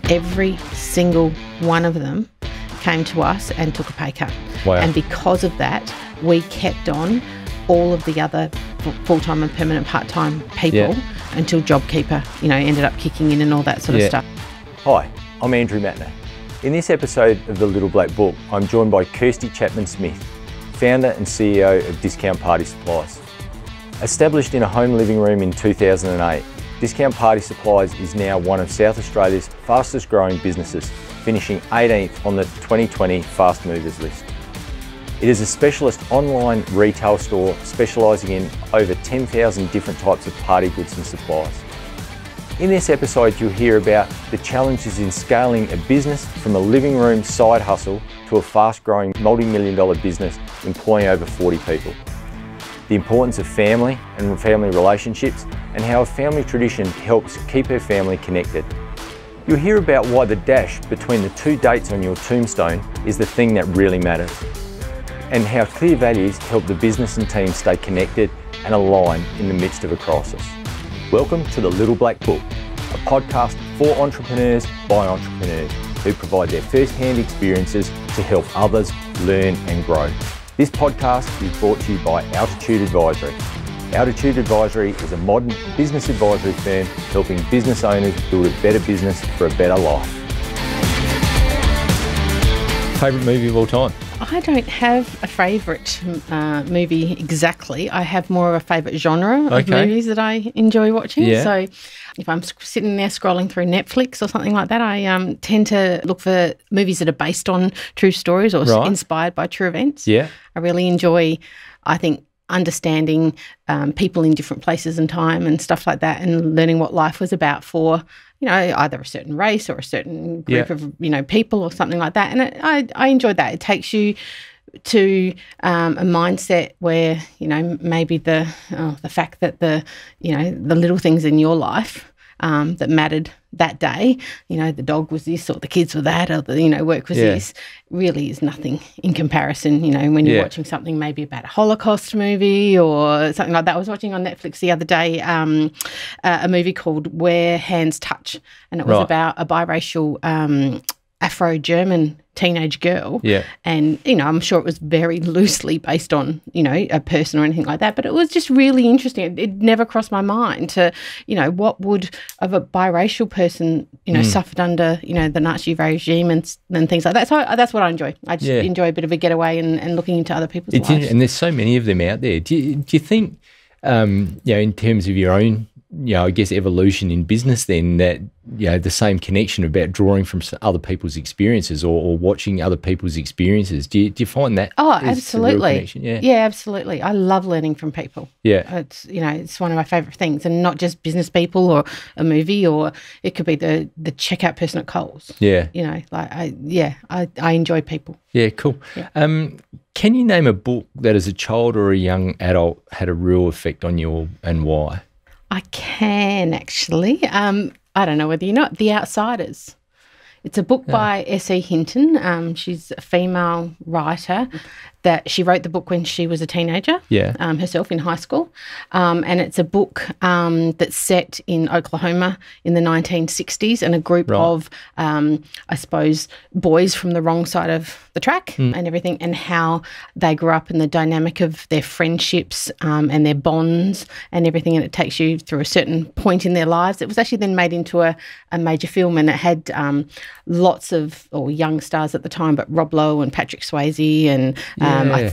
every single one of them came to us and took a pay cut. Wow. And because of that, we kept on all of the other full-time and permanent part-time people until JobKeeper, ended up kicking in and all that sort of stuff. Hi, I'm Andrew Matner. In this episode of The Little Black Book, I'm joined by Kirsty Chapman-Smith, founder and CEO of Discount Party Supplies. Established in a home living room in 2008, Discount Party Supplies is now one of South Australia's fastest growing businesses, finishing 18th on the 2020 Fast Movers list. It is a specialist online retail store specialising in over 10,000 different types of party goods and supplies. In this episode, you'll hear about the challenges in scaling a business from a living room side hustle to a fast-growing multi-million-dollar business employing over 40 people. The importance of family and family relationships, and how a family tradition helps keep her family connected. You'll hear about why the dash between the two dates on your tombstone is the thing that really matters, and how clear values help the business and team stay connected and aligned in the midst of a crisis. Welcome to The Little Black Book, a podcast for entrepreneurs by entrepreneurs who provide their first-hand experiences to help others learn and grow. This podcast is brought to you by Altitude Advisory. Altitude Advisory is a modern business advisory firm helping business owners build a better business for a better life. Favourite movie of all time? I don't have a favourite movie exactly. I have more of a favourite genre of movies that I enjoy watching. Yeah. So if I'm sitting there scrolling through Netflix or something like that, I tend to look for movies that are based on true stories or inspired by true events. Yeah. I really enjoy, I think, understanding people in different places and time and stuff like that, and learning what life was about for, either a certain race or a certain group of, people or something like that. And I enjoyed that. It takes you to a mindset where, maybe the fact that the little things in your life that mattered that day, the dog was this or the kids were that or the, work was this, really is nothing in comparison, when you're watching something maybe about a Holocaust movie or something like that. I was watching on Netflix the other day a movie called Where Hands Touch, and it was about a biracial Afro-German teenage girl. Yeah. And, I'm sure it was very loosely based on, a person or anything like that, but it was just really interesting. It never crossed my mind to, what would of a biracial person, suffered under, the Nazi regime and things like that. So that's what I enjoy. I just enjoy a bit of a getaway and looking into other people's lives. And there's so many of them out there. Do you think, in terms of your own, I guess, evolution in business then, that, the same connection about drawing from other people's experiences or watching other people's experiences, do you find that? Oh, absolutely. Yeah, absolutely. I love learning from people. Yeah. It's one of my favourite things, and not just business people or a movie, or it could be the checkout person at Coles. Yeah. I enjoy people. Yeah, cool. Yeah. Can you name a book that as a child or a young adult had a real effect on you, and why? I can actually. I don't know whether you know it, The Outsiders. It's a book by S.E. Hinton. She's a female writer that she wrote the book when she was a teenager herself in high school. And it's a book that's set in Oklahoma in the 1960s, and a group of, I suppose, boys from the wrong side of the track and everything, and how they grew up and the dynamic of their friendships and their bonds and everything. And it takes you through a certain point in their lives. It was actually then made into a major film, and it had lots of young stars at the time, but Rob Lowe and Patrick Swayze and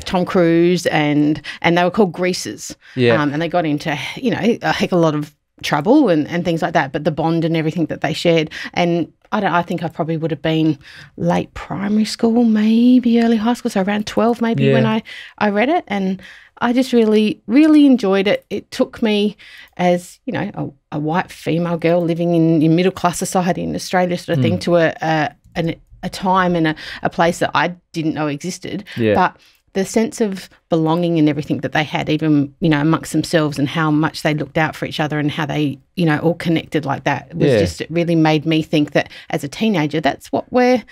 Tom Cruise, and they were called Greasers. Yeah. And they got into, a heck of a lot of trouble and things like that, but the bond and everything that they shared. And I think I probably would have been late primary school, maybe early high school, so around 12 maybe when I read it. And I just really, really enjoyed it. It took me as, a white female girl living in middle-class society in Australia sort of thing, to a time and a place that I didn't know existed. Yeah. But the sense of belonging and everything that they had, even, amongst themselves, and how much they looked out for each other and how they, all connected like that, was just, it really made me think that as a teenager, that's what we're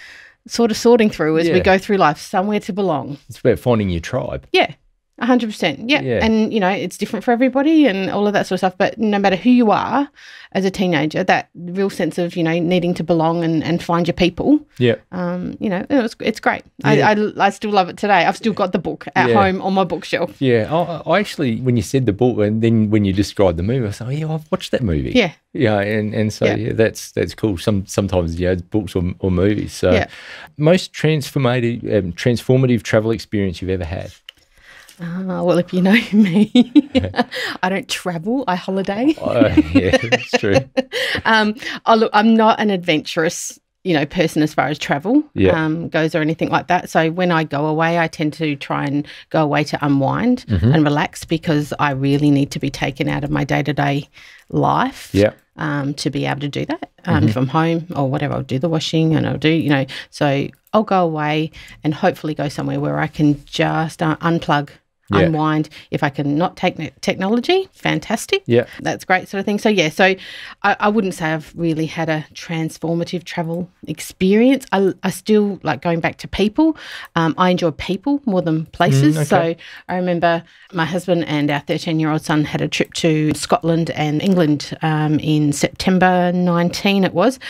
sort of sorting through as we go through life, somewhere to belong. It's about finding your tribe. Yeah. 100%. Yeah. And, it's different for everybody and all of that sort of stuff. But no matter who you are as a teenager, that real sense of, needing to belong and find your people, it's great. Yeah. I still love it today. I've still got the book at home on my bookshelf. Yeah. I actually, when you said the book and then when you described the movie, I was like, I've watched that movie. Yeah. Yeah, and so that's cool. Sometimes books or movies. So, most transformative travel experience you've ever had? Well, if you know me, I don't travel. I holiday. Yeah, that's true. Look, I'm not an adventurous person as far as travel goes or anything like that. So when I go away, I tend to try and go away to unwind and relax, because I really need to be taken out of my day-to-day life to be able to do that. If I'm home or whatever, I'll do the washing and I'll do, so I'll go away and hopefully go somewhere where I can just unplug, unwind. If I can not take technology, fantastic. Yeah, that's great sort of thing. So so I wouldn't say I've really had a transformative travel experience. I still like going back to people. I enjoy people more than places. Okay. So I remember my husband and our 13-year-old son had a trip to Scotland and England in September 19 it was.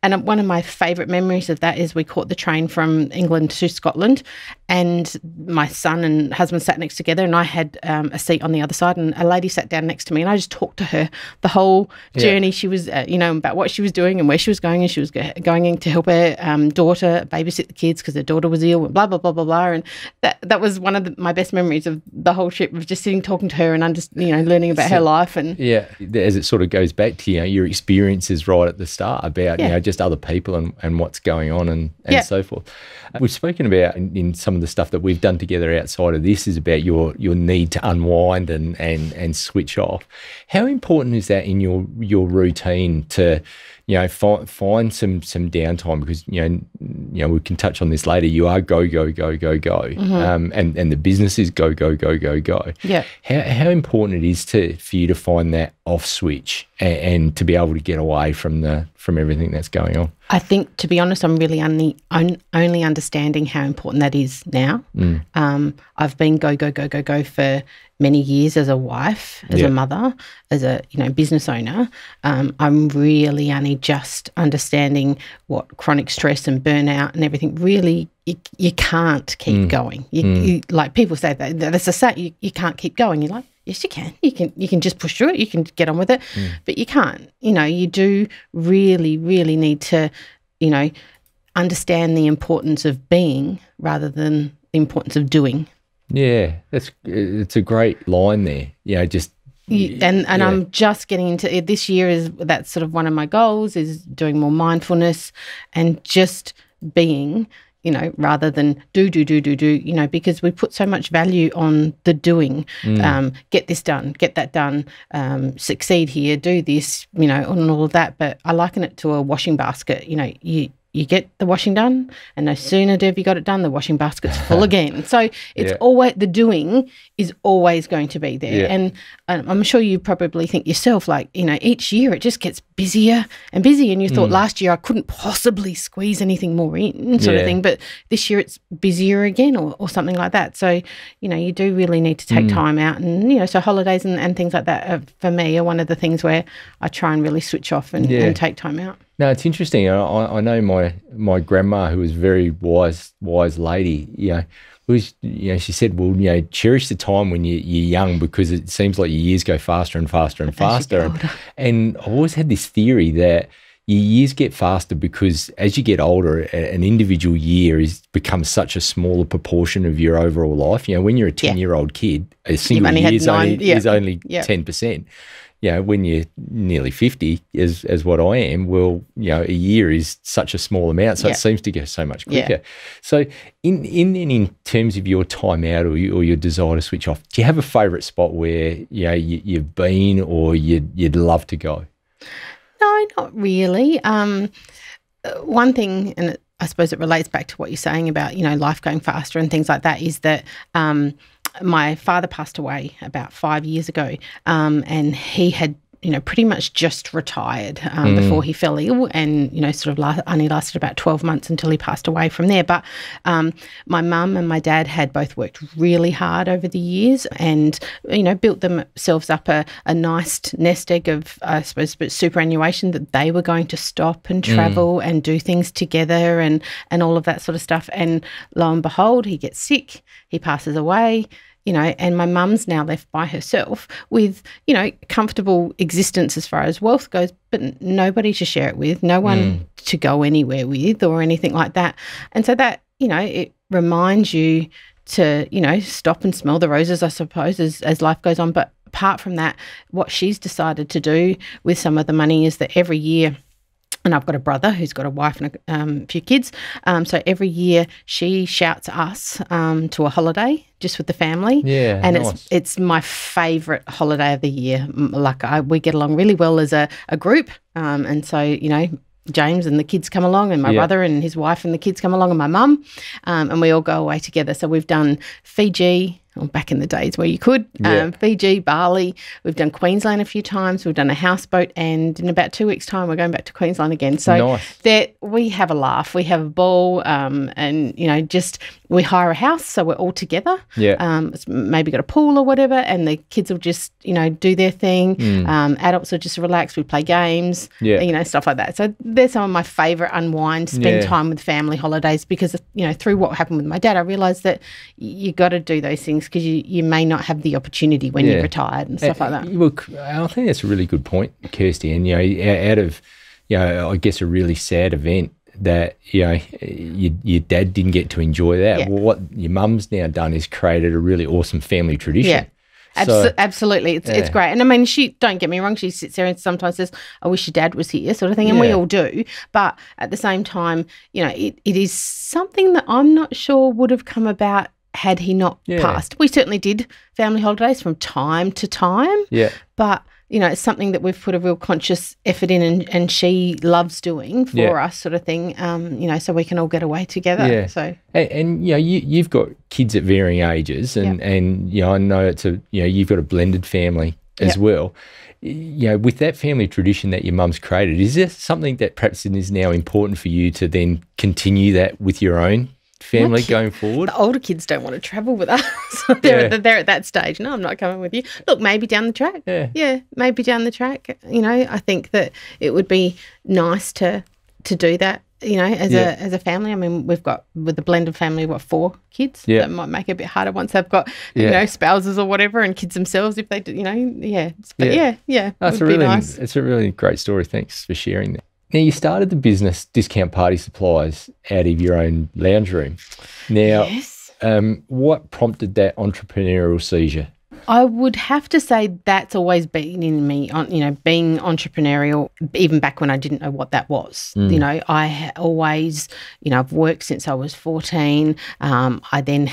And one of my favourite memories of that is we caught the train from England to Scotland, and my son and husband sat next together, and I had a seat on the other side, and a lady sat down next to me, and I just talked to her the whole journey. She was, about what she was doing and where she was going, and she was going in to help her daughter babysit the kids because her daughter was ill, and blah, blah, blah, blah, blah. And that was one of my best memories of the whole trip, of just sitting, talking to her and learning about her life. And as it sort of goes back to, your experiences right at the start about, just other people and what's going on and so forth. We've spoken about in some of the stuff that we've done together outside of this is about your need to unwind and switch off. How important is that in your routine to find some downtime? Because we can touch on this later. You are go, and the business is go. Yeah. How important it is for you to find that off switch and to be able to get away from everything that's going on? I think, to be honest, I'm really only understanding how important that is now. I've been go for many years as a wife, as a mother, as a business owner. I'm really only just understanding what chronic stress and burnout and everything really. You can't keep going. You like people say that's a say. You can't keep going. You're like, yes, you can. You can just push through it. You can get on with it, but you can't. You do really, really need to, understand the importance of being rather than the importance of doing. Yeah, it's a great line there. I'm just getting into it this year. That's sort of one of my goals, is doing more mindfulness and just being. Rather than do, because we put so much value on the doing. Get this done, get that done, succeed here, do this, and all of that. But I liken it to a washing basket. You get the washing done, and no sooner have you got it done, the washing basket's full again. So it's always, the doing is always going to be there. And I'm sure you probably think yourself, like, each year it just gets busier and busier, and you thought last year I couldn't possibly squeeze anything more in sort of thing, but this year it's busier again or something like that. So, you do really need to take time out, and, so holidays and things like that for me are one of the things where I try and really switch off and take time out. No, it's interesting. I know my grandma, who was a very wise lady, she said, well, cherish the time when you're young, because it seems like your years go faster and faster and faster. And I've always had this theory that your years get faster because as you get older, an individual year becomes such a smaller proportion of your overall life. When you're a 10-year-old kid, a single year is only 10%. When you're nearly 50, as what I am, well, a year is such a small amount, so it seems to go so much quicker. Yeah. So in terms of your time out or your desire to switch off, do you have a favourite spot where you've been or you'd love to go? No, not really. One thing, and I suppose it relates back to what you're saying about, life going faster and things like that, is that my father passed away about 5 years ago, and he had pretty much just retired before he fell ill, and, sort of only lasted about 12 months until he passed away from there. But my mum and my dad had both worked really hard over the years and, built themselves up a nice nest egg of, I suppose, superannuation, that they were going to stop and travel and do things together and all of that sort of stuff. And lo and behold, he gets sick, he passes away. And my mum's now left by herself with, comfortable existence as far as wealth goes, but nobody to share it with, no one to go anywhere with or anything like that. And so that, it reminds you to, stop and smell the roses, I suppose, as life goes on. But apart from that, what she's decided to do with some of the money is that every year, and I've got a brother who's got a wife and a few kids. So every year she shouts us to a holiday just with the family. Yeah, and nice. it's my favourite holiday of the year. We get along really well as a group. And so, James and the kids come along, and my brother and his wife and the kids come along, and my mum, and we all go away together. So we've done Fiji, or back in the days where you could, Fiji, Bali. We've done Queensland a few times. We've done a houseboat, and in about 2 weeks' time, we're going back to Queensland again. So that we have a laugh, we have a ball, and just we hire a house, so we're all together. Maybe got a pool or whatever, and the kids will just do their thing. Adults will just relax. We play games, stuff like that. So they're some of my favourite spend time with family holidays, because through what happened with my dad, I realised that you got to do those things, because you may not have the opportunity when you're retired and stuff like that. Look, I think that's a really good point, Kirsty. And out of I guess a really sad event that your dad didn't get to enjoy that. Well, what your mum's now done is created a really awesome family tradition. Yeah. Absolutely. It's great. And I mean, don't get me wrong, she sits there and sometimes says, I wish your dad was here, sort of thing, and we all do. But at the same time, it is something that I'm not sure would have come about had he not passed. We certainly did family holidays from time to time. But it's something that we've put a real conscious effort in, and she loves doing for us, sort of thing, so we can all get away together. So you've got kids at varying ages, and I know it's you've got a blended family as well. With that family tradition that your mum's created, is there something that perhaps is now important for you to then continue that with your own family going forward? The older kids don't want to travel with us. they're at that stage. No, I'm not coming with you. Look, maybe down the track. Maybe down the track. I think that it would be nice to do that, as a family. I mean, we've got, with the blended family, 4 kids. That might make it a bit harder once they've got spouses or whatever, and kids themselves if they do, but That's nice. It's a really great story. Thanks for sharing that. Now, you started the business Discount Party Supplies out of your own lounge room. Now, what prompted that entrepreneurial seizure? I would have to say that's always been in me, being entrepreneurial, even back when I didn't know what that was. I always, I've worked since I was 14. I then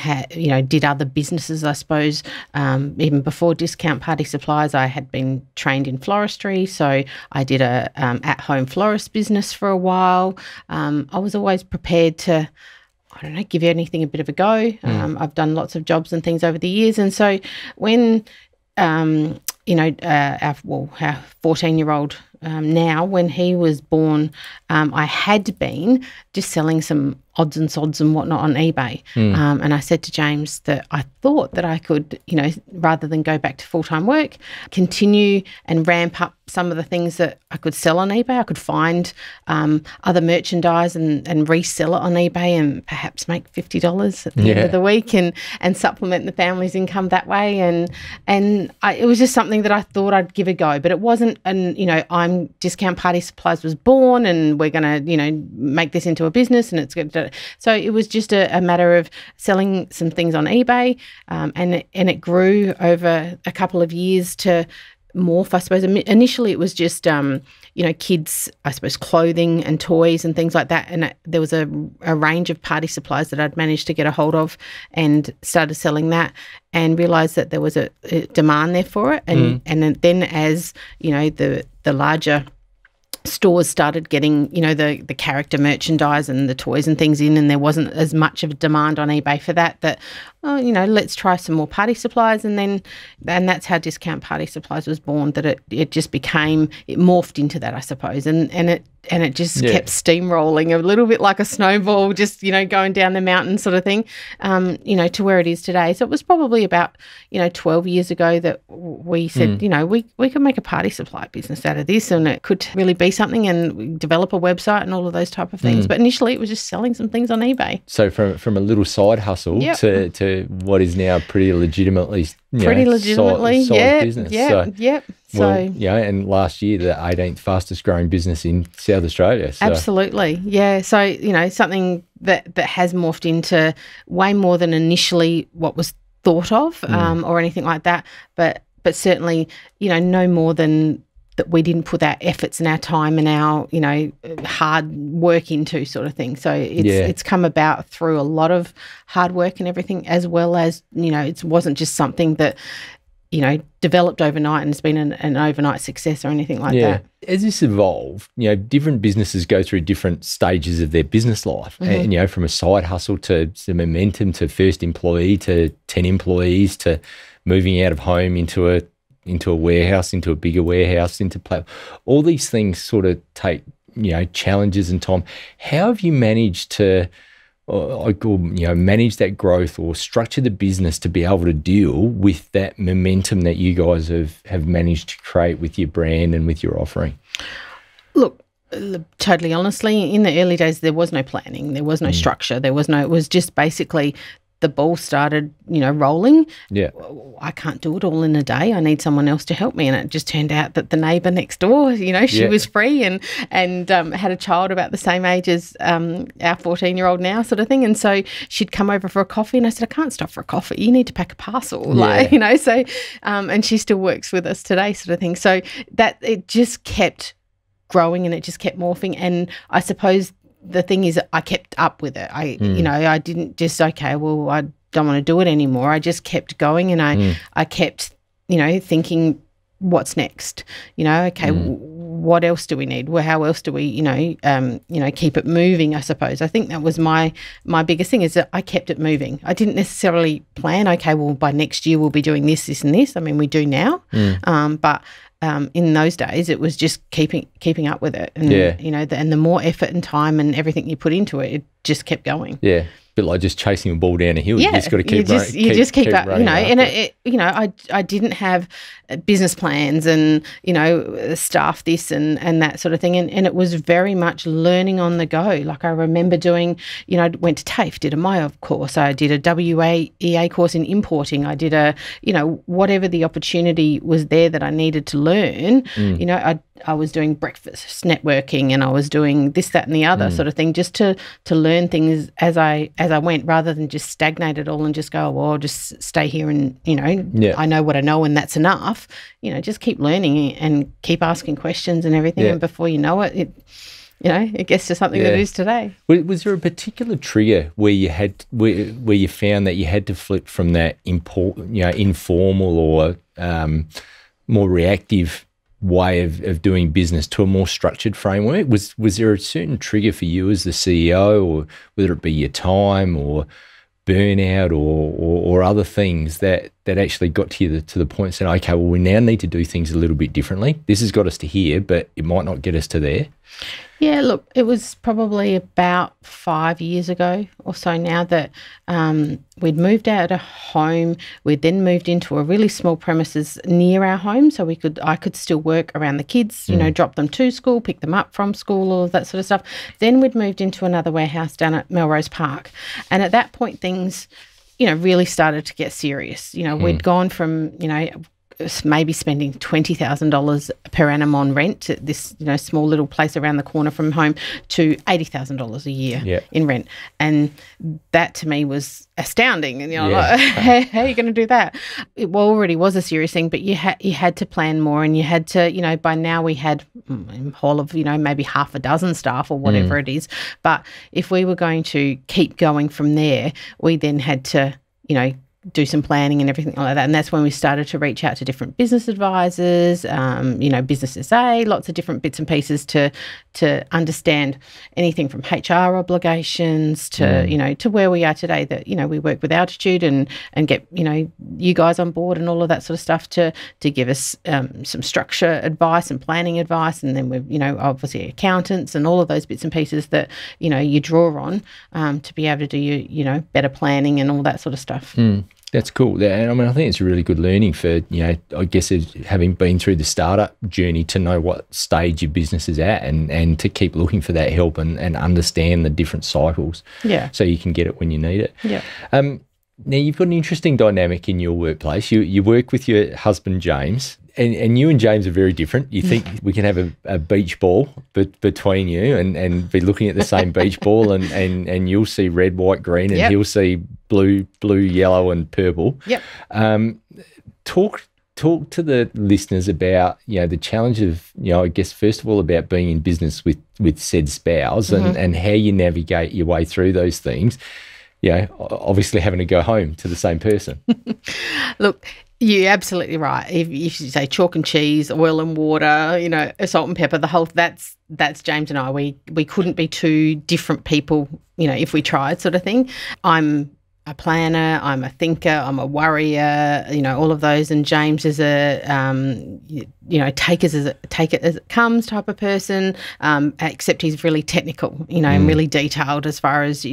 did other businesses, I suppose. Even before Discount Party Supplies, I had been trained in floristry. So I did a at-home florist business for a while. I was always prepared to, give anything a bit of a go. I've done lots of jobs and things over the years. And so when, our 14-year-old now, when he was born, I had been just selling some odds and sods and whatnot on eBay. And I said to James that I thought that I could, rather than go back to full-time work, continue and ramp up some of the things that I could sell on eBay. I could find other merchandise and resell it on eBay and perhaps make $50 at the end of the week and supplement the family's income that way. And it was just something that I thought I'd give a go. But it wasn't, Discount Party Supplies was born and we're going to, make this into a business and it's going to. So it was just a matter of selling some things on eBay, and it grew over a couple of years to morph, I suppose. Initially it was just, kids, I suppose, clothing and toys and things like that. And there was a range of party supplies that I'd managed to get a hold of and started selling that and realised that there was a demand there for it. And then as, the larger stores started getting, the character merchandise and the toys and things in, and there wasn't as much of a demand on eBay for that, oh, let's try some more party supplies. And that's how Discount Party Supplies was born, that it just became, it morphed into that, I suppose. And it just kept steamrolling a little bit like a snowball, just, going down the mountain sort of thing, to where it is today. So it was probably about, 12 years ago that we said, we could make a party supply business out of this, and it could really be something, and we develop a website and all of those type of things. But initially it was just selling some things on eBay. So from a little side hustle to what is now pretty legitimately, solid business. So, and last year, the 18th fastest growing business in South Australia. So. Absolutely. Yeah. So, something that has morphed into way more than initially what was thought of or anything like that. But certainly, no more than that we didn't put our efforts and our time and our, hard work into, sort of thing. So it's come about through a lot of hard work and everything, as well as, it wasn't just something that, developed overnight and it's been an overnight success or anything like that. As this evolved, different businesses go through different stages of their business life. And, from a side hustle to momentum to first employee to 10 employees to moving out of home into a warehouse, into a bigger warehouse, all these things sort of take, challenges and time. How have you managed to manage that growth or structure the business to be able to deal with that momentum that you guys have managed to create with your brand and with your offering? Look, totally honestly, in the early days, there was no planning, there was no structure, it was just basically the ball started, rolling. Yeah. I can't do it all in a day. I need someone else to help me. And it just turned out that the neighbour next door, she was free and had a child about the same age as our 14-year-old now, sort of thing. And so she'd come over for a coffee, and I said, I can't stop for a coffee. You need to pack a parcel, So, and she still works with us today, sort of thing. So that it just kept growing and it just kept morphing. And I suppose the thing is, I kept up with it. I didn't just, I don't want to do it anymore. I just kept going, and I kept, thinking, what's next? What else do we need? Well, how else do we, keep it moving? I suppose. I think that was my biggest thing, is that I kept it moving. I didn't necessarily plan. Okay, well, by next year we'll be doing this, this, and this. I mean, we do now, but. In those days, it was just keeping up with it, and and the more effort and time and everything you put into it, it just kept going. Yeah, a bit like just chasing a ball down a hill. You just got to keep running. You just keep up, and I didn't have business plans and staff this and that sort of thing, and it was very much learning on the go. Like I remember doing, went to TAFE, did a MYOV course, I did a WEA course in importing, I did a whatever the opportunity was there that I needed to learn. I was doing breakfast networking, and I was doing this, that, and the other sort of thing, just to learn things as I went, rather than just stagnate it all and just go, well, I'll just stay here and I know what I know and that's enough. Just keep learning and keep asking questions and everything, and before you know it, it gets to something that it is today. Was there a particular trigger where you where you found that you had to flip from that informal or more reactive way of doing business to a more structured framework? Was there a certain trigger for you as the CEO, or whether it be your time or burnout or other things that actually got to you to the point saying, okay, well, we now need to do things a little bit differently. This has got us to here, but it might not get us to there? Yeah, look, it was probably about 5 years ago or so now that we'd moved out of home. We'd then moved into a really small premises near our home, so I could still work around the kids, drop them to school, pick them up from school, all of that sort of stuff. Then we'd moved into another warehouse down at Melrose Park. And at that point, things, really started to get serious. We'd gone from, maybe spending $20,000 per annum on rent at this, small little place around the corner from home, to $80,000 a year in rent. And that to me was astounding. And like, how are you going to do that? It already was a serious thing, but you had to plan more, and you had to, by now we had a whole of, maybe half a dozen staff or whatever it is. But if we were going to keep going from there, we then had to, do some planning and everything like that. And that's when we started to reach out to different business advisors, Business SA, lots of different bits and pieces to understand anything from HR obligations to, to where we are today, that, we work with Altitude and get, you guys on board and all of that sort of stuff to give us some structure advice and planning advice. And then we've, obviously accountants and all of those bits and pieces that, you draw on to be able to do your, better planning and all that sort of stuff. That's cool. And I mean, I think it's a really good learning for, I guess having been through the startup journey to know what stage your business is at and to keep looking for that help and understand the different cycles. Yeah. So you can get it when you need it. Yeah. Now, you've got an interesting dynamic in your workplace. You work with your husband, James, and you and James are very different. You think we can have a beach ball between you and be looking at the same beach ball and you'll see red, white, green, and he'll see blue, yellow and purple. Yep. Talk to the listeners about, the challenge of, I guess, first of all, about being in business with said spouse and how you navigate your way through those things. Obviously having to go home to the same person. Look, you're absolutely right. If you say chalk and cheese, oil and water, salt and pepper, that's James and I. We couldn't be two different people, if we tried, sort of thing. I'm a planner, I'm a thinker, I'm a worrier, all of those. And James is a, take it as it comes type of person, except he's really technical, and really detailed as far as,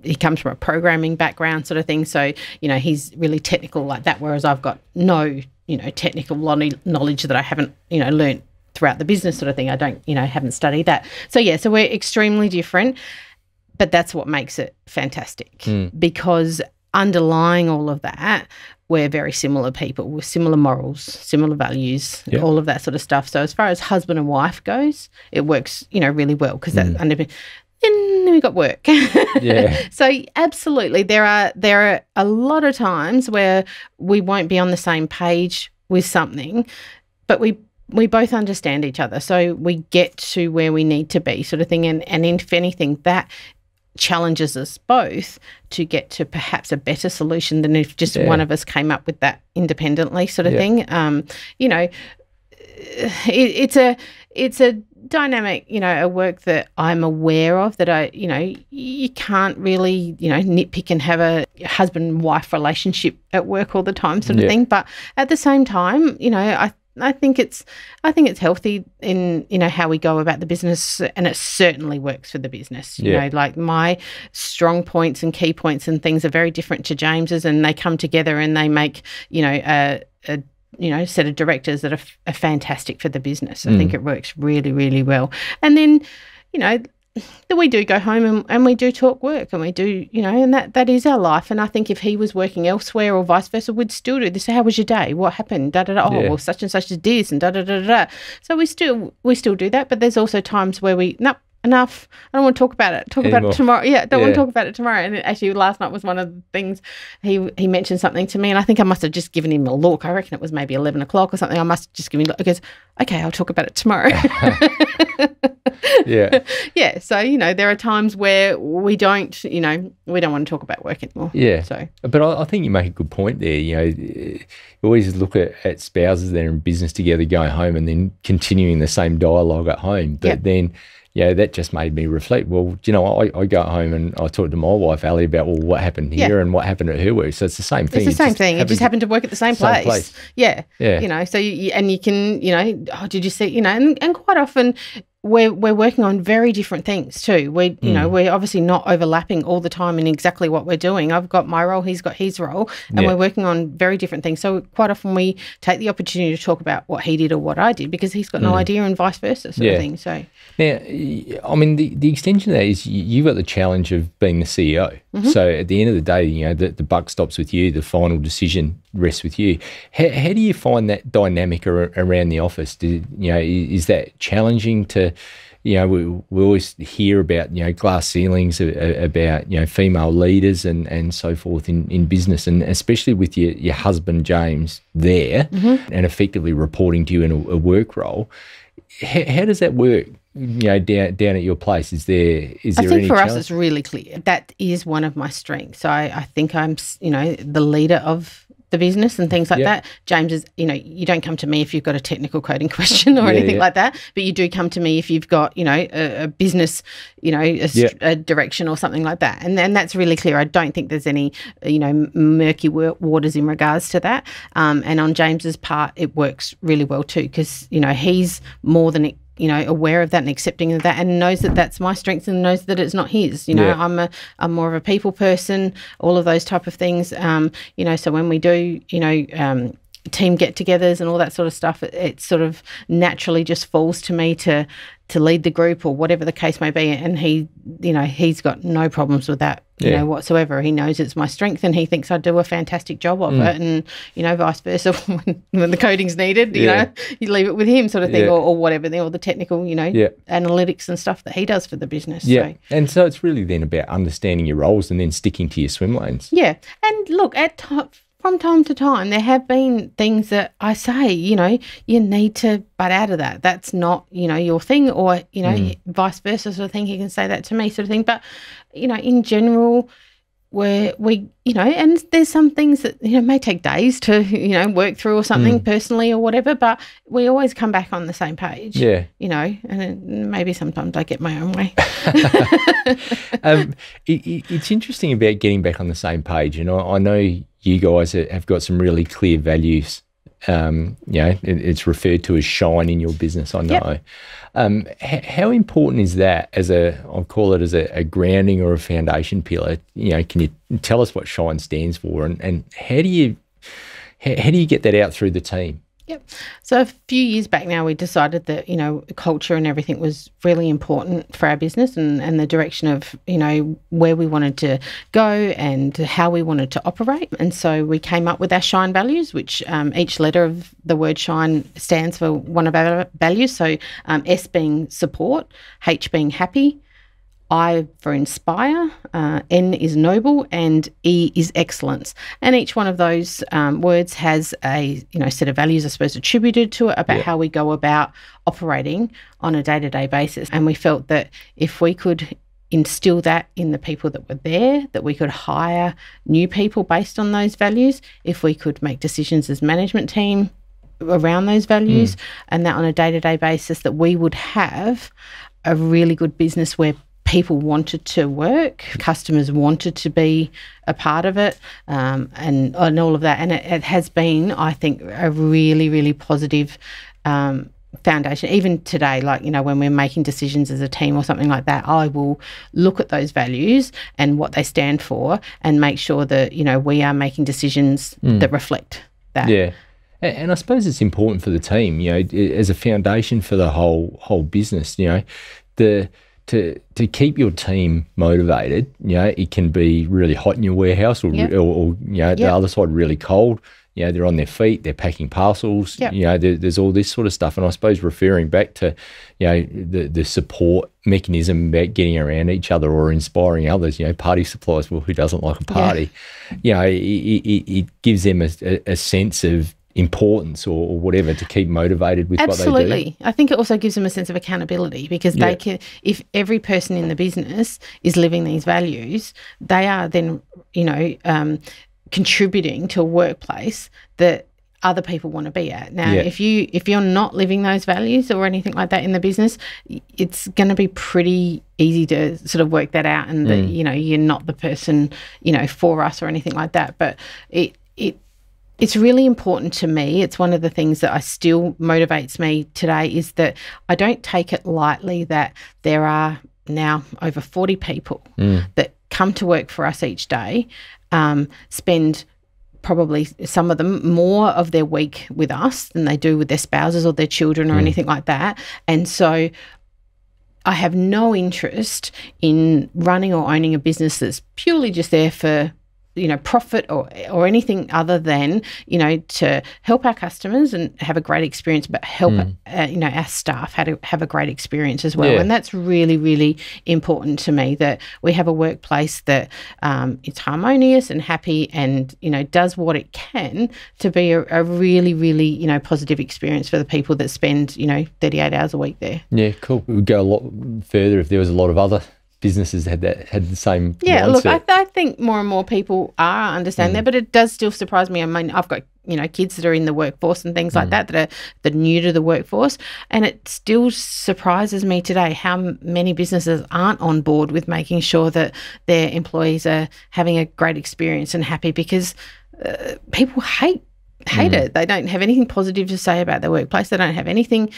he comes from a programming background sort of thing. So, he's really technical like that, whereas I've got no, technical knowledge that I haven't, learnt throughout the business sort of thing. I don't, haven't studied that. So, so we're extremely different. But that's what makes it fantastic because underlying all of that, we're very similar people with similar morals, similar values, all of that sort of stuff. So as far as husband and wife goes, it works, really well because that then we got work. So absolutely, there are a lot of times where we won't be on the same page with something, but we both understand each other. So we get to where we need to be sort of thing. And if anything, that challenges us both to get to perhaps a better solution than if just one of us came up with that independently sort of thing. It's a dynamic, a work that I'm aware of that you can't really, nitpick and have a husband-wife relationship at work all the time sort of thing. But at the same time, I think it's healthy in, how we go about the business, and it certainly works for the business. Like my strong points and key points and things are very different to James's, and they come together and they make, a set of directors that are fantastic for the business. I think it works really, really well. And then, that we do go home and we do talk work and we do, and that is our life. And I think if he was working elsewhere or vice versa, we'd still do this. How was your day? What happened? Well, such and such did this and So we still do that. But there's also times where enough. I don't want to talk about it. Talk about it tomorrow. Don't want to talk about it tomorrow. And actually last night was one of the things he mentioned something to me, and I think I must have just given him a look. I reckon it was maybe 11 o'clock or something. I must have just given him a look. He goes, okay, I'll talk about it tomorrow. So, there are times where we don't want to talk about work anymore. But I think you make a good point there. You always look at spouses that are in business together going home and then continuing the same dialogue at home. But then that just made me reflect. Well, I go home and I talk to my wife, Ali, about, what happened here and what happened at her work. So it's the same thing. It's the same thing. You just happen to work at the same place. Yeah. So you can, did you see, and quite often we're working on very different things too. We're obviously not overlapping all the time in exactly what we're doing. I've got my role, he's got his role, and we're working on very different things. So quite often we take the opportunity to talk about what he did or what I did because he's got no idea, and vice versa sort of thing. So now, I mean, the extension of that is you've got the challenge of being the CEO. So at the end of the day, the buck stops with you. The final decision rests with you. How do you find that dynamic around the office? Is that challenging to, we always hear about, glass ceilings, about, female leaders and so forth in business, and especially with your husband, James, there and effectively reporting to you in a work role. How does that work down at your place? Is there I think any for us challenge? it's really clear. That is one of my strengths. I think I'm, the leader of the business and things like that. James is, you don't come to me if you've got a technical coding question or anything like that, but you do come to me if you've got, a business, a direction or something like that. And that's really clear. I don't think there's any, murky waters in regards to that. And on James's part, it works really well too, because, he's more than aware of that and accepting of that, and knows that that's my strength and knows that it's not his. I'm more of a people person, all of those type of things. So when we do, team get-togethers and all that sort of stuff, it sort of naturally just falls to me to lead the group or whatever the case may be. And he's got no problems with that, whatsoever. He knows it's my strength and he thinks I do a fantastic job of it. And, vice versa, when the coding's needed, you leave it with him sort of thing or whatever, or the technical, analytics and stuff that he does for the business. Yeah. And so it's really then about understanding your roles and then sticking to your swim lanes. Yeah. And look, from time to time, there have been things that I say, you need to butt out of that. That's not, your thing, or, vice versa sort of thing. He can say that to me sort of thing. But, in general, where we, and there's some things that, may take days to, work through or something personally or whatever, but we always come back on the same page. Yeah. And maybe sometimes I get my own way. It's interesting about getting back on the same page. And I know you guys have got some really clear values. It's referred to as shine in your business, I know. How important is that I'll call it as a grounding or a foundation pillar? Can you tell us what shine stands for, and how do you get that out through the team? Yep. So a few years back now, we decided that, culture and everything was really important for our business and the direction of, where we wanted to go and how we wanted to operate. And so we came up with our shine values, which each letter of the word shine stands for one of our values. So S being support, H being happy, I for inspire, N is noble, and E is excellence. And each one of those words has a set of values, I suppose, attributed to it about how we go about operating on a day-to-day basis. And we felt that if we could instill that in the people that were there, that we could hire new people based on those values, if we could make decisions as management team around those values, and that on a day-to-day basis, that we would have a really good business where people wanted to work, customers wanted to be a part of it, and all of that. And it has been, I think, a really, really positive foundation. Even today, when we're making decisions as a team or something like that, I will look at those values and what they stand for and make sure that, we are making decisions that reflect that. Yeah. And I suppose it's important for the team, as a foundation for the whole business, to keep your team motivated. It can be really hot in your warehouse or the other side really cold. They're on their feet, they're packing parcels, there's all this sort of stuff. And I suppose referring back to, the support mechanism about getting around each other or inspiring others, party supplies, well, who doesn't like a party? It gives them a sense of importance or whatever to keep motivated with what they do. Absolutely. I think it also gives them a sense of accountability, because they can, if every person in the business is living these values, they are then, contributing to a workplace that other people want to be at. Now, if you're not living those values or anything like that in the business, it's going to be pretty easy to sort of work that out, and that, you're not the person, for us or anything like that. But it's really important to me. It's one of the things that still motivates me today, is that I don't take it lightly that there are now over 40 people that come to work for us each day, spend probably some of them more of their week with us than they do with their spouses or their children or anything like that. And so I have no interest in running or owning a business that's purely just there for profit or anything other than, to help our customers and have a great experience, but help, our staff have a great experience as well. Yeah. And that's really, really important to me, that we have a workplace that it's harmonious and happy and, does what it can to be a really, really, positive experience for the people that spend, 38 hours a week there. Yeah, cool. It would go a lot further if there was a lot of other businesses had the same mindset. Look, I think more and more people are understanding that, but it does still surprise me. I mean, I've got kids that are in the workforce and things like that are new to the workforce, and it still surprises me today how many businesses aren't on board with making sure that their employees are having a great experience and happy, because people hate it. They don't have anything positive to say about their workplace. They don't have anything,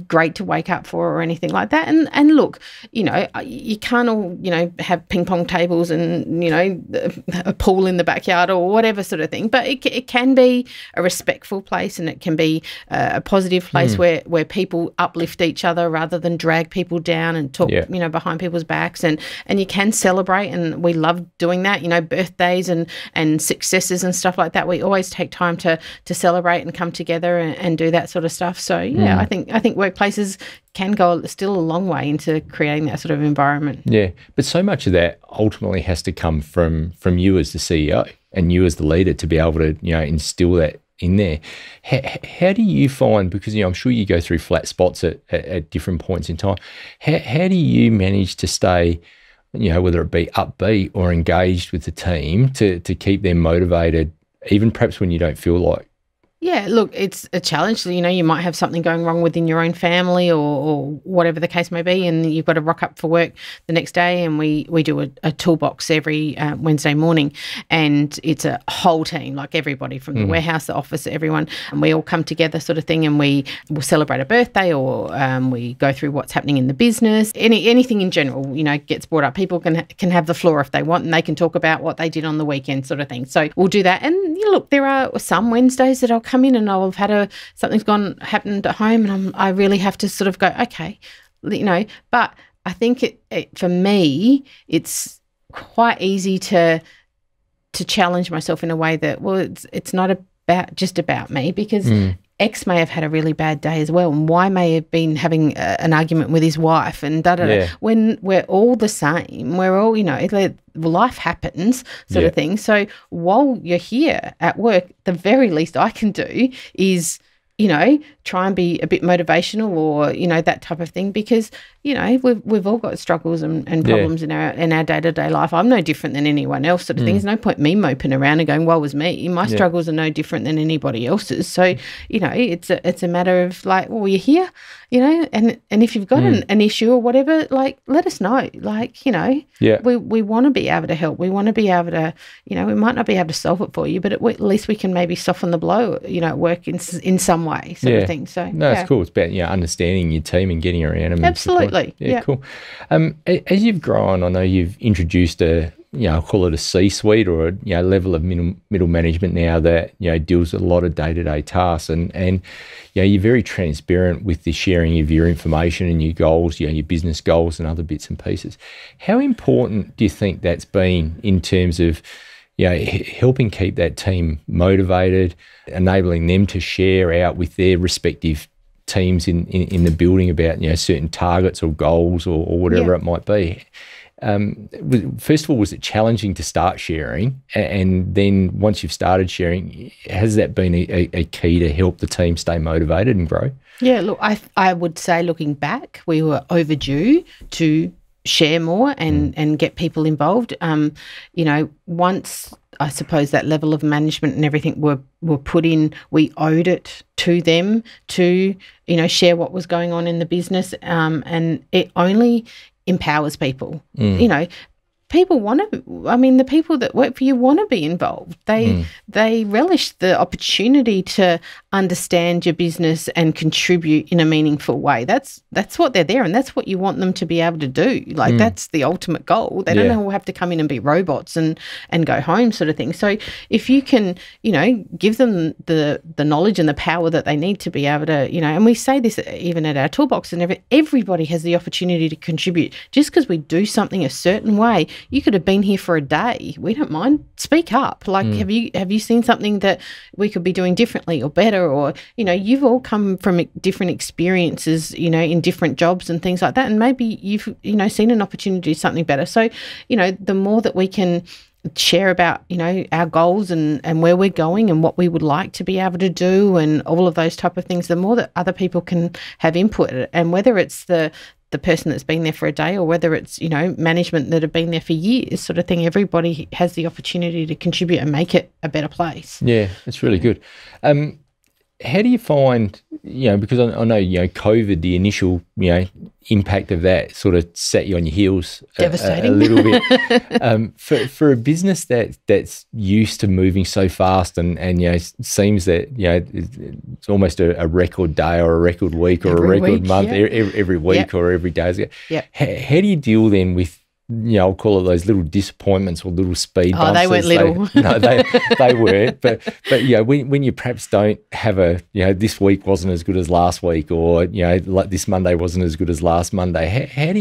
great to wake up for or anything like that. And look, you can't all, have ping pong tables and, a pool in the backyard or whatever sort of thing. But it can be a respectful place, and it can be a positive place where people uplift each other rather than drag people down and talk, behind people's backs. And you can celebrate, and we love doing that, birthdays and successes and stuff like that. We always take time to celebrate and come together and do that sort of stuff. So I think workplaces can go still a long way into creating that sort of environment. Yeah, but so much of that ultimately has to come from you as the CEO and you as the leader to be able to instill that in there. How do you find, because I'm sure you go through flat spots at different points in time, how do you manage to stay, whether it be upbeat or engaged with the team to keep them motivated, even perhaps when you don't feel like? Yeah, look, it's a challenge. You might have something going wrong within your own family or whatever the case may be, and you've got to rock up for work the next day. And we do a toolbox every Wednesday morning, and it's a whole team, like everybody from the warehouse, the office, everyone, and we all come together sort of thing, and we will celebrate a birthday or we go through what's happening in the business. Anything in general, gets brought up. People can have the floor if they want, and they can talk about what they did on the weekend sort of thing. So we'll do that. And look, there are some Wednesdays that I'll come in and I'll have had something's happened at home, and I really have to sort of go, okay, but I think for me, it's quite easy to challenge myself in a way that, well, it's not just about me, because X may have had a really bad day as well, and Y may have been having an argument with his wife, and when we're all the same, we're all, life happens sort of thing. So while you're here at work, the very least I can do is, try and be a bit motivational or, that type of thing, because, we've all got struggles and problems in our day-to-day life. I'm no different than anyone else sort of thing. There's no point me moping around and going, woe was me. My struggles are no different than anybody else's. So, it's a matter of like, well, you're here, and if you've got an issue or whatever, like, let us know. Like, we want to be able to help. We want to be able to, we might not be able to solve it for you, but at least we can maybe soften the blow, at work in some way sort of thing. So, no, it's cool. It's about, understanding your team and getting around them. Absolutely. Yeah, cool. As you've grown, I know you've introduced I'll call it a C-suite or a level of middle management now that, deals with a lot of day-to-day tasks. And you're very transparent with the sharing of your information and your goals, your business goals and other bits and pieces. How important do you think that's been in terms of, helping keep that team motivated, enabling them to share out with their respective teams in the building about, certain targets or goals or whatever it might be? First of all, was it challenging to start sharing? And then once you've started sharing, has that been a key to help the team stay motivated and grow? Yeah, look, I would say looking back, we were overdue to share more and get people involved. Once I suppose that level of management and everything were put in, we owed it to them to, share what was going on in the business. And it only empowers people. People want to, the people that work for you want to be involved. They relish the opportunity to understand your business and contribute in a meaningful way. That's what they're there, and that's what you want them to be able to do. Like, that's the ultimate goal. They don't all have to come in and be robots and go home sort of thing. So if you can, give them the knowledge and the power that they need to be able to, and we say this even at our toolbox and everybody has the opportunity to contribute. Just because we do something a certain way you could have been here for a day. We don't mind. Speak up. Like, have you seen something that we could be doing differently or better? Or, you've all come from different experiences, in different jobs and things like that. And maybe you've, seen an opportunity to do something better. So, the more that we can share about, our goals and where we're going and what we would like to be able to do and all of those type of things, the more that other people can have input. And whether it's the person that's been there for a day or whether it's, management that have been there for years sort of thing, everybody has the opportunity to contribute and make it a better place. Yeah, it's really good. How do you find, because I know, COVID, the initial, impact of that sort of set you on your heels devastating a little bit. For a business that's used to moving so fast and seems that, it's almost a record day or a record week or every a record week, month every week or every day. How do you deal then with, I'll call it those little disappointments or little speed bumps? Oh, they weren't little. No, they weren't. But when you perhaps don't have this week wasn't as good as last week, or like this Monday wasn't as good as last Monday. How do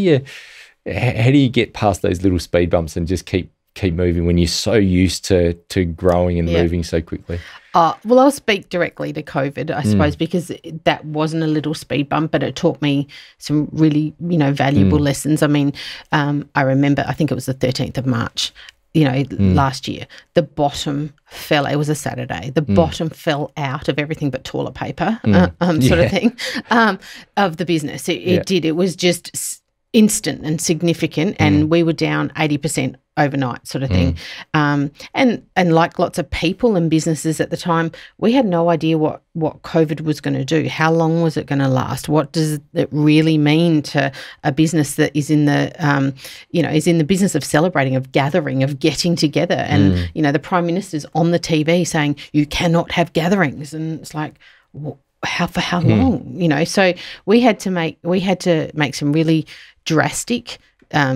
you get past those little speed bumps and just keep moving when you're so used to growing and moving so quickly? Well, I'll speak directly to COVID, I suppose, because that wasn't a little speed bump, but it taught me some really, valuable lessons. I mean, I remember, I think it was the 13th of March, last year, the bottom fell. It was a Saturday. The bottom fell out of everything but toilet paper, sort of thing, of the business. It did. It was just instant and significant, and we were down 80% overnight, sort of thing. And like lots of people and businesses at the time, we had no idea what COVID was going to do. How long was it going to last? What does it really mean to a business that is in the, is in the business of celebrating, of gathering, of getting together? And, the Prime Minister's on the TV saying, you cannot have gatherings. And it's like, for how long? So we had to make some really drastic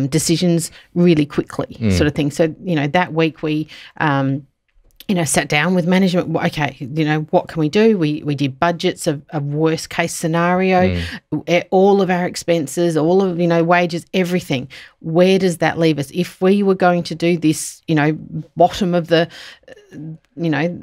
decisions really quickly, sort of thing. So, that week we, sat down with management. Okay, what can we do? We did budgets of worst case scenario, all of our expenses, all of, wages, everything. Where does that leave us? If we were going to do this, bottom of the,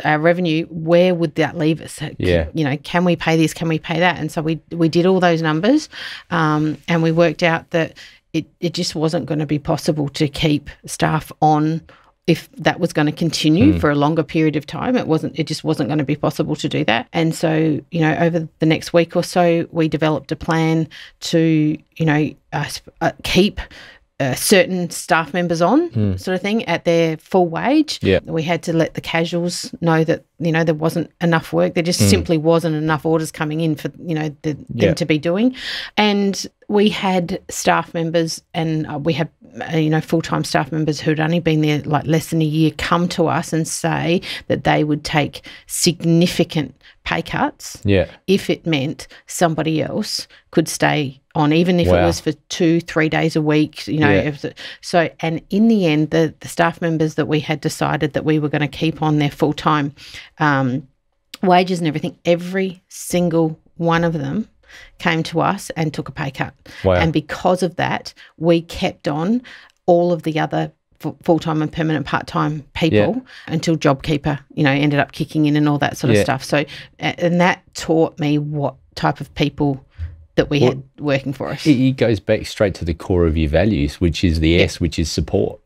our revenue, where would that leave us? Can we pay this? Can we pay that? And so we did all those numbers, and we worked out that it just wasn't going to be possible to keep staff on if that was going to continue for a longer period of time. It just wasn't going to be possible to do that. And so, over the next week or so, we developed a plan to, keep certain staff members on, sort of thing, at their full wage. We had to let the casuals know that, there wasn't enough work. There just simply wasn't enough orders coming in for, them to be doing. And we had staff members and we had, full-time staff members who had only been there like less than a year come to us and say that they would take significant pay cuts if it meant somebody else could stay on, even if it was for 2-3 days a week, So, and in the end, the staff members that we had decided that we were going to keep on their full-time wages and everything, every single one of them came to us and took a pay cut. And because of that, we kept on all of the other full-time and permanent part-time people until JobKeeper, ended up kicking in and all that sort of stuff. So, and that taught me what type of people that we had working for us. It goes back straight to the core of your values, which is the S, which is support.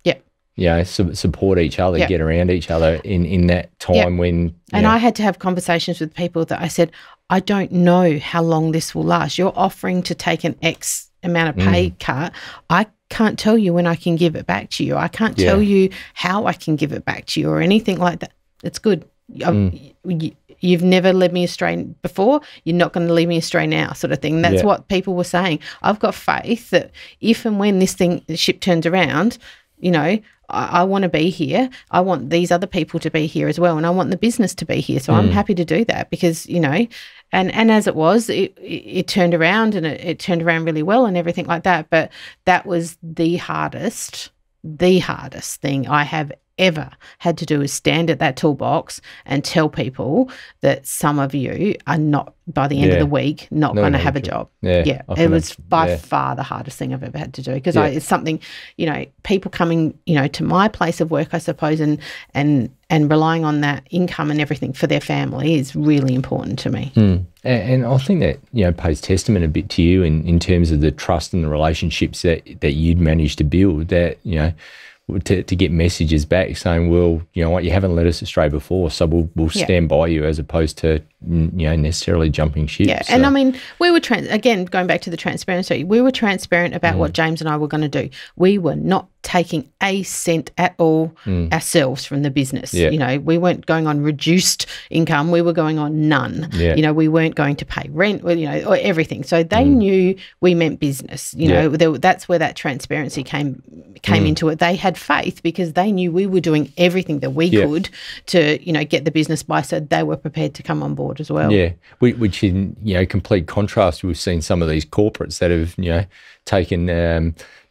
Support each other, get around each other in that time when... And I had to have conversations with people that I said, I don't know how long this will last. You're offering to take an X amount of pay cut. I can't tell you when I can give it back to you. I can't tell you how I can give it back to you or anything like that. It's good. You've never led me astray before. You're not going to lead me astray now, sort of thing. That's what people were saying. I've got faith that if and when the ship turns around, I want to be here. I want these other people to be here as well, and I want the business to be here. So I'm happy to do that because, and as it was, it turned around and it turned around really well and everything like that. But that was the hardest thing I have ever had to do is stand at that toolbox and tell people that some of you are not, by the end of the week, not going to have a job. It was by far the hardest thing I've ever had to do, because it's something, you know, people coming, you know, to my place of work, I suppose, and relying on that income and everything for their family is really important to me. And I think that, you know, pays testament a bit to you in terms of the trust and the relationships that you'd managed to build, that, you know, to get messages back saying, well, you know what, you haven't led us astray before, so we'll stand by you, as opposed to, you know, necessarily jumping ship. Yeah, so. And I mean, we were, again, going back to the transparency, we were transparent about what James and I were going to do. We were not taking a cent at all ourselves from the business. You know, we weren't going on reduced income. We were going on none. You know, we weren't going to pay rent, you know, or everything. So they knew we meant business. You know, that's where that transparency came into it. They had faith because they knew we were doing everything that we could to, you know, get the business by, so they were prepared to come on board as well. Yeah, which in, you know, complete contrast, we've seen some of these corporates that have, you know, taken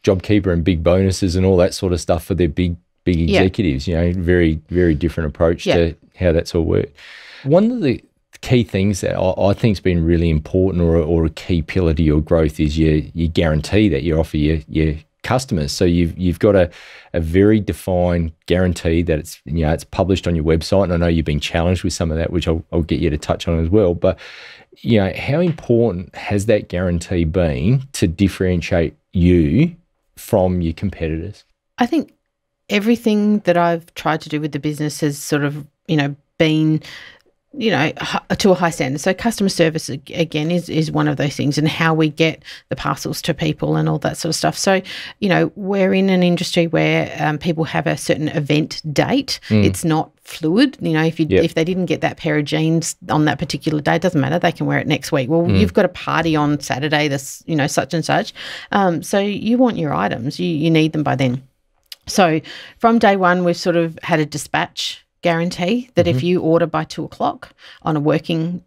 JobKeeper and big bonuses and all that sort of stuff for their big executives. You know, very, very different approach to how that's all worked. One of the key things that I think has been really important, or a key pillar to your growth, is your guarantee that you offer your customers. So you've got a very defined guarantee that it's, you know, it's published on your website. And I know you've been challenged with some of that, which I'll get you to touch on as well. But, you know, how important has that guarantee been to differentiate you from your competitors? I think everything that I've tried to do with the business has sort of, you know, been, you know, to a high standard. So customer service, again, is one of those things, and how we get the parcels to people and all that sort of stuff. So, you know, we're in an industry where people have a certain event date. It's not fluid. You know, if they didn't get that pair of jeans on that particular day, it doesn't matter. They can wear it next week. Well, you've got a party on Saturday, this, you know, such and such. So you want your items. You need them by then. So from day one, we've sort of had a dispatch guarantee that if you order by 2:00 on a working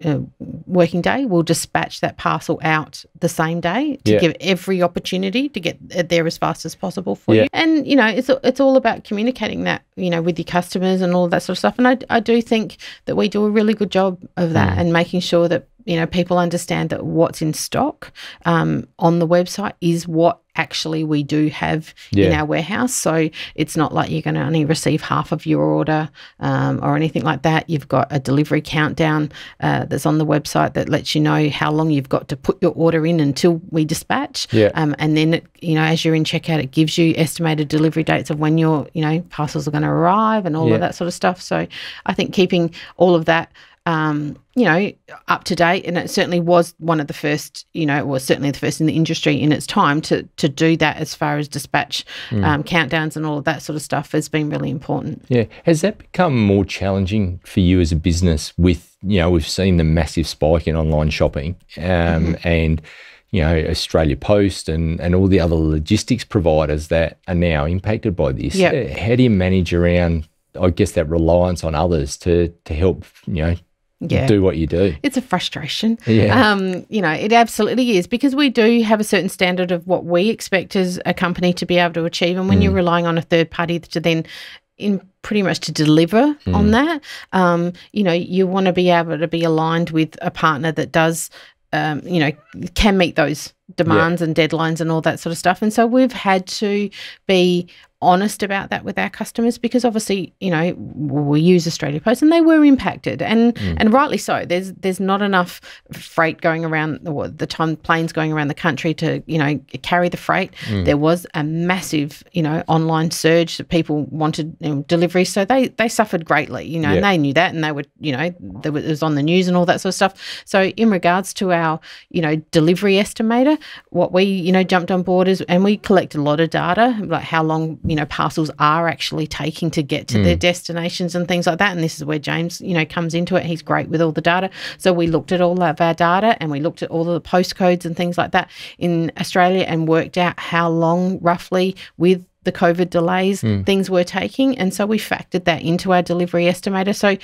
day, we'll dispatch that parcel out the same day to give every opportunity to get it there as fast as possible for you. And, you know, it's all about communicating that, you know, with your customers and all that sort of stuff. And I do think that we do a really good job of that, and making sure that, you know, people understand that what's in stock on the website is what actually we do have in our warehouse. So it's not like you're going to only receive half of your order or anything like that. You've got a delivery countdown that's on the website that lets you know how long you've got to put your order in until we dispatch. And then, you know, as you're in checkout, it gives you estimated delivery dates of when your, you know, parcels are going to arrive and all of that sort of stuff. So I think keeping all of that you know, up to date, and it certainly was one of the first, you know, it was certainly the first in the industry in its time to do that, as far as dispatch countdowns and all of that sort of stuff, has been really important. Yeah. Has that become more challenging for you as a business with, you know, we've seen the massive spike in online shopping and, you know, Australia Post and all the other logistics providers that are now impacted by this? How do you manage around, I guess, that reliance on others to help, you know, do what you do? It's a frustration. You know, it absolutely is, because we do have a certain standard of what we expect as a company to be able to achieve. And when you're relying on a third party to then pretty much to deliver on that, you know, you want to be able to be aligned with a partner that does, you know, can meet those demands and deadlines and all that sort of stuff. And so we've had to be honest about that with our customers, because obviously, you know, we use Australia Post and they were impacted, and rightly so. There's not enough freight going around, the time planes going around the country to, you know, carry the freight. There was a massive, you know, online surge that people wanted, you know, delivery, so they suffered greatly, you know, and they knew that, and they were, you know, it was on the news and all that sort of stuff. So in regards to our, you know, delivery estimator, what we, you know, jumped on board is, and we collect a lot of data, like how long, you know, parcels are actually taking to get to their destinations and things like that. And this is where James, you know, comes into it. He's great with all the data. So we looked at all of our data, and we looked at all of the postcodes and things like that in Australia, and worked out how long roughly, with the COVID delays, things were taking. And so we factored that into our delivery estimator. So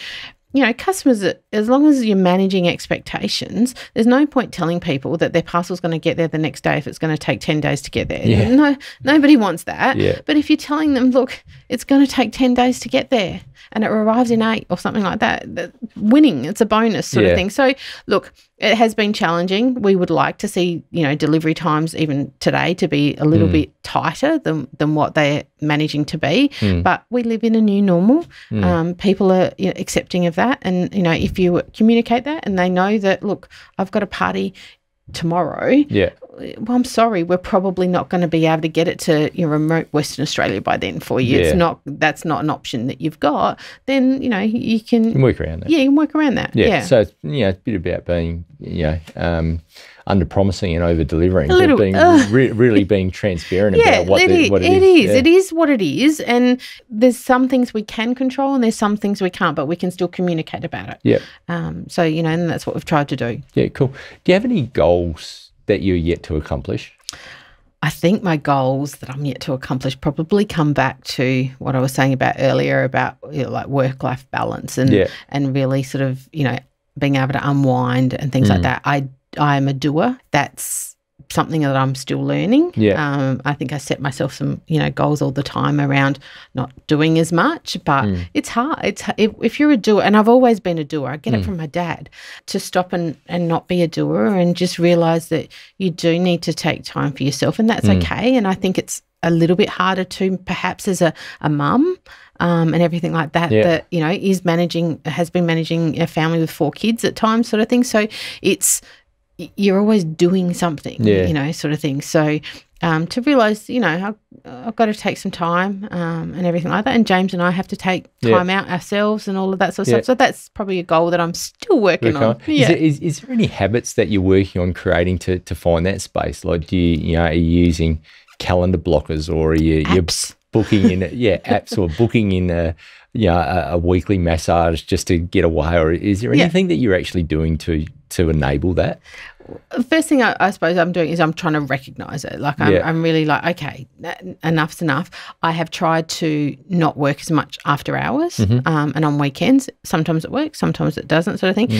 customers, as long as you're managing expectations, there's no point telling people that their parcel's going to get there the next day if it's going to take 10 days to get there. Yeah. No, nobody wants that. Yeah. But if you're telling them, look, it's going to take 10 days to get there and it arrives in 8 or something like that, winning, it's a bonus sort of thing. So, look, it has been challenging. We would like to see, delivery times even today to be a little bit tighter than what they're managing to be. But we live in a new normal. People are accepting of that. And, if you communicate that and they know that, look, I've got a party tomorrow, well, I'm sorry, we're probably not going to be able to get it to remote Western Australia by then for you. That's not an option that you've got. Then you can work around that. Yeah, you can work around that. Yeah. So it's it's a bit about being under promising and over delivering, being really being transparent about what it is. It is what it is, and there's some things we can control and there's some things we can't, but we can still communicate about it. Yeah. So and that's what we've tried to do. Yeah. Cool. Do you have any goals that you're yet to accomplish? I think my goals that I'm yet to accomplish probably come back to what I was saying about earlier about like work-life balance and really sort of being able to unwind and things like that. I am a doer. That's something that I'm still learning. Yeah. I think I set myself some goals all the time around not doing as much, but it's hard. If you're a doer, and I've always been a doer, I get it from my dad, to stop and not be a doer and just realise that you do need to take time for yourself, and that's okay. And I think it's a little bit harder to perhaps as a mum and everything like that, that has been managing a family with 4 kids at times, sort of thing. So you're always doing something, sort of thing. So to realise, I've got to take some time and everything like that. And James and I have to take time out ourselves and all of that sort of stuff. So that's probably a goal that I'm still working on. Yeah. Is there any habits that you're working on creating to find that space? Like, are you using calendar blockers, or are you're booking in apps, or booking in a weekly massage just to get away? Or is there anything that you're actually doing to enable that? First thing I suppose I'm doing is I'm trying to recognise it. Like I'm really like, okay, enough's enough. I have tried to not work as much after hours and on weekends. Sometimes it works, sometimes it doesn't, sort of thing.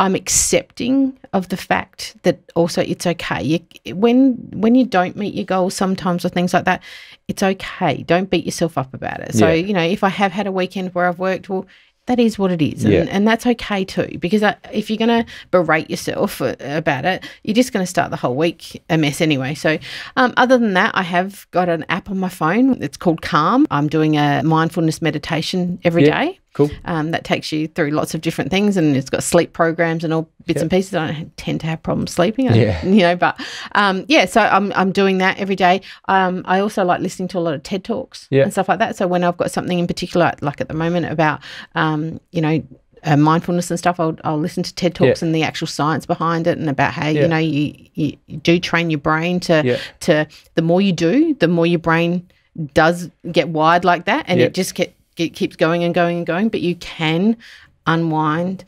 I'm accepting of the fact that also it's okay. When you don't meet your goals sometimes or things like that, it's okay. Don't beat yourself up about it. So, if I have had a weekend where I've worked, well, that is what it is. And that's okay too, because if you're going to berate yourself about it, you're just going to start the whole week a mess anyway. So other than that, I have got an app on my phone. It's called Calm. I'm doing a mindfulness meditation every day. Cool. That takes you through lots of different things, and it's got sleep programs and all bits and pieces. I don't tend to have problems sleeping, but so I'm doing that every day. I also like listening to a lot of TED Talks and stuff like that. So when I've got something in particular, like at the moment about, mindfulness and stuff, I'll listen to TED Talks and the actual science behind it, and about how, you do train your brain to the more you do, the more your brain does get wired like that, and it just keeps going and going and going, but you can unwind,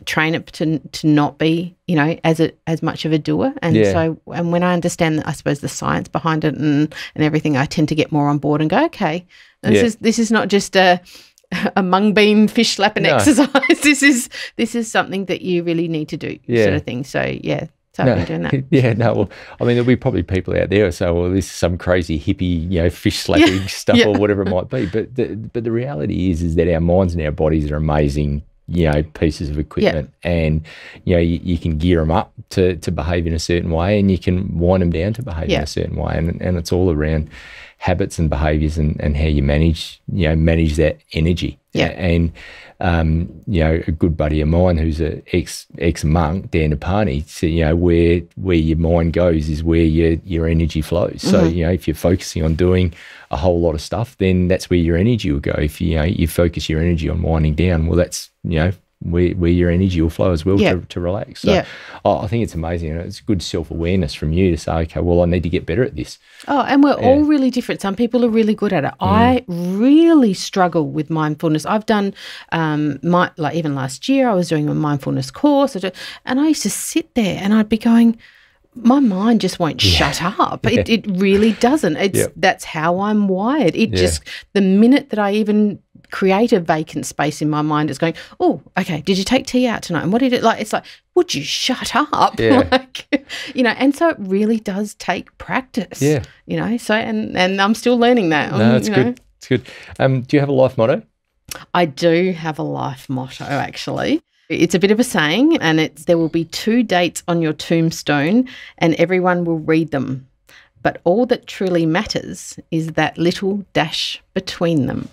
train it to not be, as much of a doer. And so, and when I understand, I suppose, the science behind it and everything, I tend to get more on board and go, okay, this is not just a mung bean fish slapping exercise. This is something that you really need to do, sort of thing. So So I've been doing that. Well, I mean, there'll be probably people out there who say, well, this is some crazy hippie, fish slapping stuff or whatever it might be. But the reality is that our minds and our bodies are amazing, pieces of equipment. And, you can gear them up to behave in a certain way, and you can wind them down to behave in a certain way. And it's all around habits and behaviours and how you manage that energy. And a good buddy of mine who's an ex-monk, Dan Napani, said, where your mind goes is where your energy flows. So, if you're focusing on doing a whole lot of stuff, then that's where your energy will go. If you focus your energy on winding down, well, that's, where your energy will flow as well to relax. So I think it's amazing. It's good self-awareness from you to say, okay, well, I need to get better at this. Oh, and we're all really different. Some people are really good at it. I really struggle with mindfulness. I've done, even last year, I was doing a mindfulness course, and I used to sit there and I'd be going, my mind just won't shut up. It really doesn't. That's how I'm wired. Just, the minute that I even create a vacant space in my mind. It's going, oh, okay, did you take tea out tonight? And what did it like? It's like, would you shut up? Yeah. Like, you know, and so it really does take practice. Yeah. You know, so and I'm still learning that. No, it's good. It's good. Do you have a life motto? I do have a life motto, actually. It's a bit of a saying, and it's, there will be 2 dates on your tombstone and everyone will read them. But all that truly matters is that little dash between them.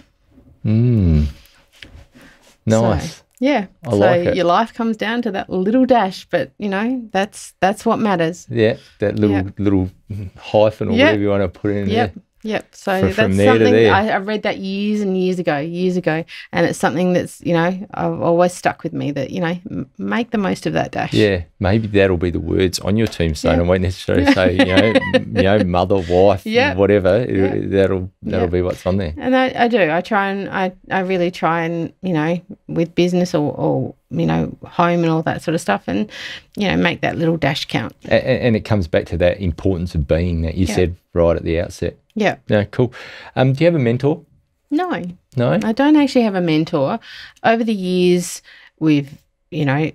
Nice. So, yeah. I like it. Your life comes down to that little dash, but, you know, that's what matters. Yeah, that little hyphen or whatever you want to put in there. Yep. So that's from there something to there. I read that years and years ago, and it's something that's, you know, I've always stuck with me, that, you know, make the most of that dash. Yeah, maybe that'll be the words on your tombstone. I won't necessarily say, you know, mother, wife, whatever. That'll be what's on there. And I do. I try and I really try and, you know, with business or you know, home and all that sort of stuff, and, you know, make that little dash count. And it comes back to that importance of being that you said right at the outset. Yeah. Yeah, cool. Do you have a mentor? No. No? I don't actually have a mentor. Over the years, with, you know,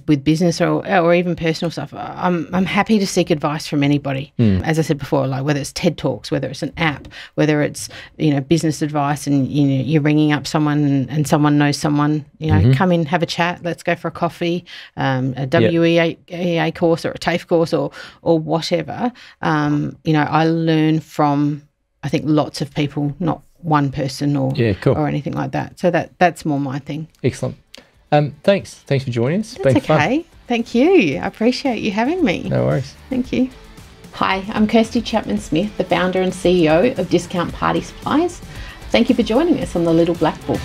with business or even personal stuff, I'm happy to seek advice from anybody. As I said before, like whether it's TED Talks, whether it's an app, whether it's, you know, business advice, and, you know, you're ringing up someone and someone knows someone, you know, come in, have a chat, let's go for a coffee, a WEA course or a TAFE course or whatever. You know, I learn from, I think, lots of people, not one person or anything like that. So that's more my thing. Excellent. Thanks for joining us. That's been okay. Fun. Thank you. I appreciate you having me. No worries. Thank you. Hi, I'm Kirsty Chapman-Smith, the founder and CEO of Discount Party Supplies. Thank you for joining us on The Little Black Book.